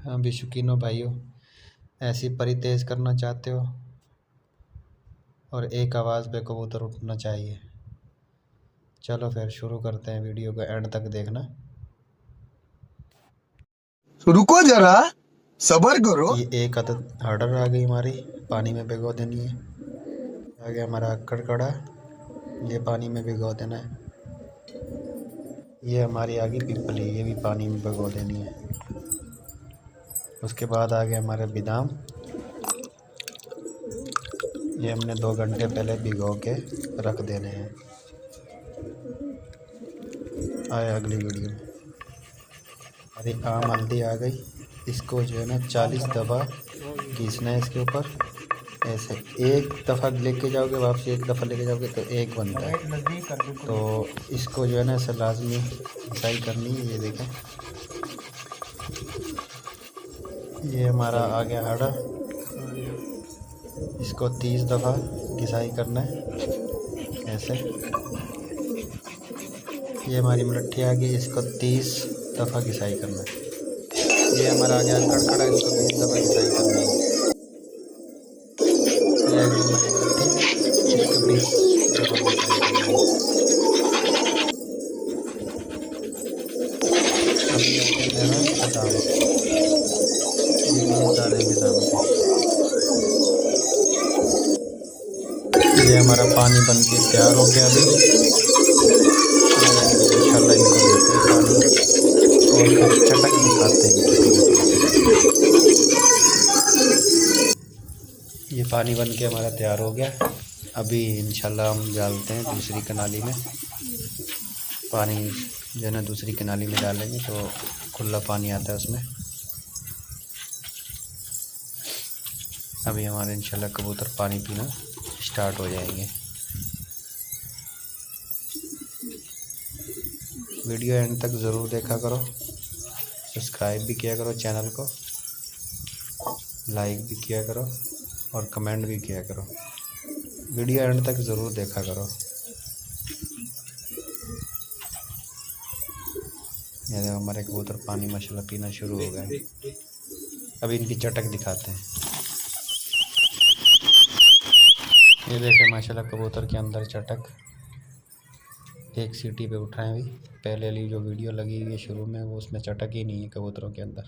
हाँ भी शौकीनों भाइयों, ऐसी परी तेज़ करना चाहते हो और एक आवाज़ पे कबूतर उठना चाहिए। चलो फिर शुरू करते हैं, वीडियो को एंड तक देखना। रुको जरा, सबर करो। ये एक आदत ऑर्डर आ गई हमारी, पानी में भिगो देनी है। आ गया हमारा अक्कड़ कड़ा, ये पानी में भिगो देना है। ये हमारी आ गई पिपली, ये भी पानी में भिगो देनी है। उसके बाद आ गया हमारे बादाम, ये हमने 2 घंटे पहले भिगो के रख देने हैं। आए अगली वीडियो में। अरे आम हल्दी आ गई, इसको जो है ना 40 दफ़ा घिसना है इसके ऊपर। ऐसे एक दफ़ा लेके जाओगे, वापसी एक दफ़ा लेके जाओगे तो एक बनता है। तो इसको जो है ना ऐसे लाजमी घिसाई करनी है। ये देखें, ये हमारा आ गया आड़ा, इसको 30 दफ़ा घिसाई करना है ऐसे। ये हमारी मलट्ठी आ गई, इसको 30 दफ़ा घिसाई करना है। ये हमारा आ गया कड़कड़ा, इसको 20 दफ़ा घिसाई करना है। ये आ गई हमारी मलट्ठी, इसको 20 दफ़ा घिसाई करना है। अभी आ गया मेरा बादाम, ये 20 दाने बादाम के। ये हमारा पानी बन के तैयार हो गया। अभी इंशाल्लाह इनको देते हैं पानी और फिर चटक दिखाते हैं किसी को। ये पानी बन के हमारा तैयार हो गया। अभी इंशाल्लाह हम डालते हैं दूसरी कनाली में। पानी जो है ना दूसरी कनाली में डालेंगे तो खुला पानी आता है उसमें। अभी हमारे इंशाल्लाह कबूतर पानी पीना स्टार्ट हो जाएंगे। वीडियो एंड तक ज़रूर देखा करो, सब्सक्राइब भी किया करो चैनल को, लाइक भी किया करो और कमेंट भी किया करो। वीडियो एंड तक ज़रूर देखा करो। ये देखो हमारे कबूतर पानी माशाल्लाह पीना शुरू हो गए। अभी इनकी चटक दिखाते हैं। ये देखें माशाल्लाह कबूतर के अंदर चटक, एक सीटी पे उठ रहे हैं। अभी पहले वाली जो वीडियो लगी हुई है शुरू में, वो उसमें चटक ही नहीं है कबूतरों के अंदर।